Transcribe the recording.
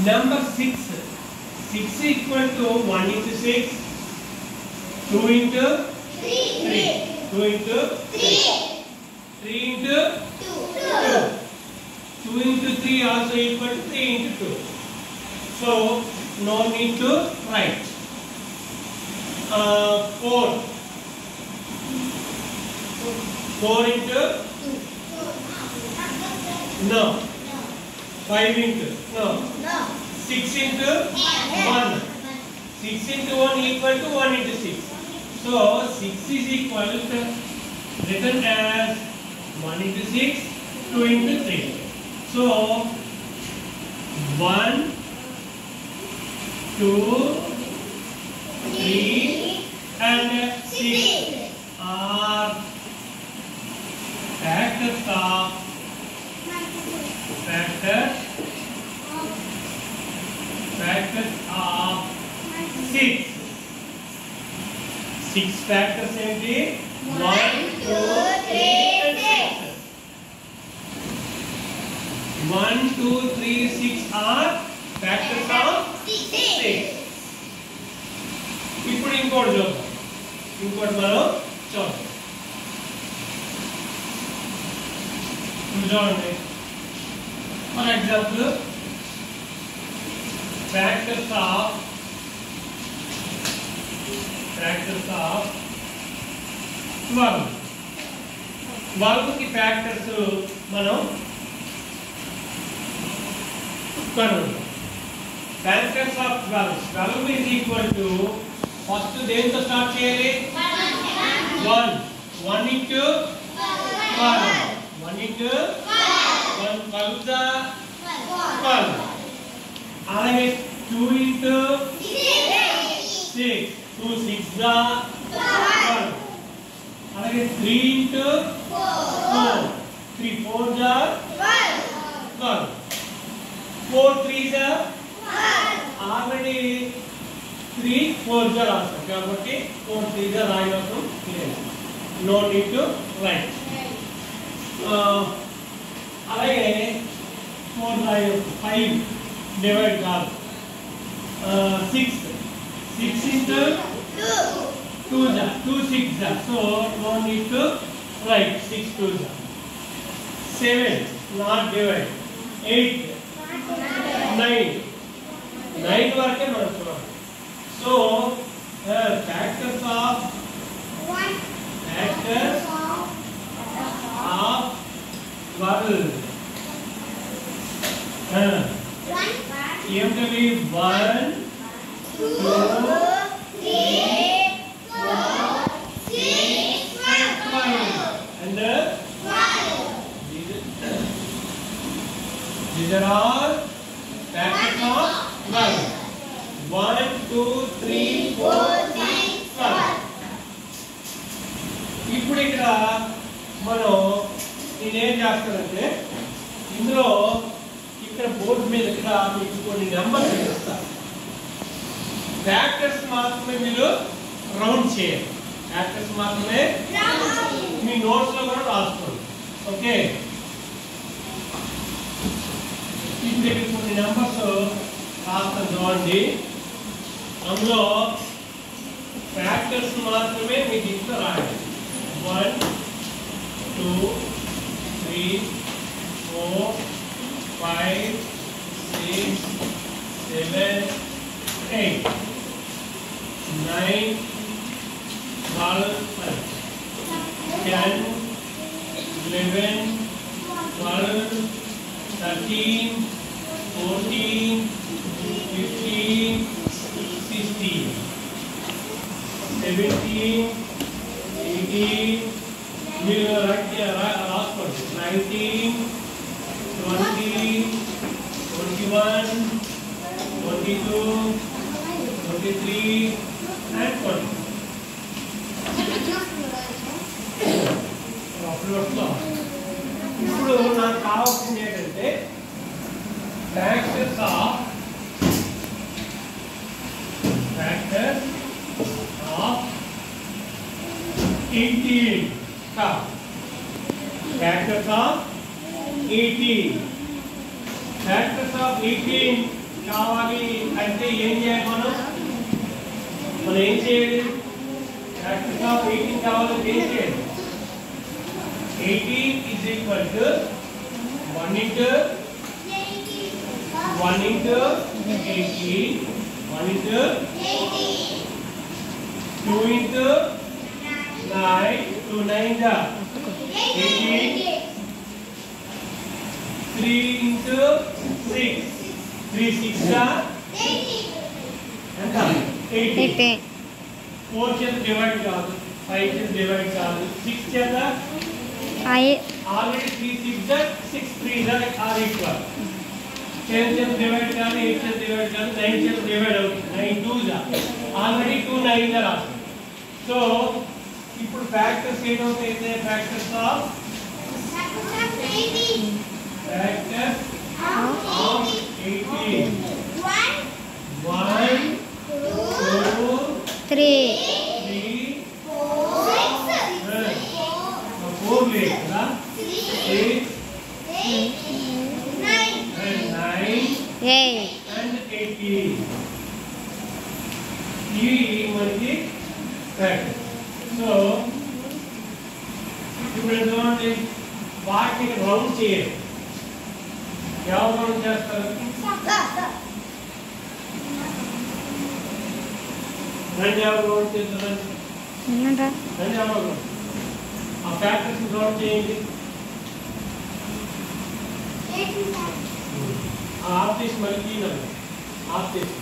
Number 6. 6 equal to 1 into 6. 2 into 3. 2 into 3. 3 into 2. 2 into 3 also equal to 3 into 2. So, no need to write. 4. 4 into? No. 5 into? No. 6 into 1. 6 into 1 equal to 1 into 6. So, 6 is equal to written as 1 into 6, 2 into 3. So, 1, 2, 3 and 6 are factors of 6. 6 factors ఏంటి? 1, 2, 3 and 6. 1, 2, 3, 6 are factors of 6. ఇప్పుడు ఇంకోటి చూద్దాం. ఇంకోటి మనం చూద్దాం. ఇప్పుడు చూడండి. For example factors of 12. 12 కి ఫ్యాక్టర్స్ మనం కనుగొంటాం. Factors of 12 is equal to first దేంతో స్టార్ట్ చేయాలి? 1. 1 into 12. 1 into 1 12 the 12. అలాగే 2 into 6. 2 6 the 12. అలాగే 3 into 4. 3 4 the 12. 4 3 the already 3 4 the రాస్తాం కాబట్టి 4 3 the రాయవసరం లేదు. No need to write. అలాగే 4 రాయవసరం 5 డివైడ్ కాదు. 6 into 2 the 2 6 the, so no need to write. 6 2 the 7 not divide. 8 9 వరకే మనం చూడాలి. సో factors of 12 ఏమిటవి? 1 2 3 4 6 and 12 and these are all factors of 12. 1 2 3 4 6 12. ఇప్పుడు ఇక్కడ మనం నేనేం చేస్తానంటే ఇందులో ఇక్కడ బోర్డు మీద ఇక్కడ మీకు కొన్ని నెంబర్స్ ఇస్తాను. ఫ్యాక్టర్స్ మాత్రమే మీరు రౌండ్ చేయాలి. ఫ్యాక్టర్స్ మాత్రమే మీ నోట్స్ లో కూడా రాసుకోండి. ఓకే, ఇప్పుడు ఇక్కడ కొన్ని నెంబర్స్ రాస్తాను చూడండి. అందులో ఫ్యాక్టర్స్ మాత్రమే మీకు ఇంట్లో రాయాలి. 1 2 3 4 5 6 7 8 9 12 10 11 12 13 14 15 16 17 18 మీరు రాసుకోండి. 19 20 21 22 23 and 20. ఇప్పుడు నాకు కావాల్సింది ఏంటంటే factors of 18. Factors of 18. Factors of 18 కావాలి అంటే ఏం చేయాలి మనం ఏం చేయాలి ఫ్యాక్టర్స్ ఆఫ్ 18 కావాలంటే ఏం చేయాలి 18 is equal to 1 into 18 1 into 2 into 9 2 9 the 18 3 into 6 3 6 the 18 4 చేత డివైడ్ కాదు 5 చేత డివైడ్ కాదు 6 చేత already 3 6 the 6 3 the are equal 10 చేత డివైడ్ కాదు 8 చేత డివైడ్ కాదు 9 చేత డివైడ్ అవుతుంది 9 2 the already 2 9 the రాసు సో ఇప్పుడు ఫ్యాక్టర్స్ ఏమవుతాయి ఫ్యాక్టర్స్ ఆఫ్ 18 1 2 3 4 లేదా 6 9 and 18 ఇవి మనకి ఫ్యాక్టర్స్ సో ఇప్పుడు చూడండి వాటిని రౌండ్ చేయాలి ఎవరు రౌండ్ చేస్తారు రండి ఎవరు రౌండ్ చేస్తారండి రండి ఎవరు ఆ ఫ్యాక్టర్స్ రౌండ్ చేయండి ఆఫ్ చేసి మళ్ళీ ఆఫ్ చేసి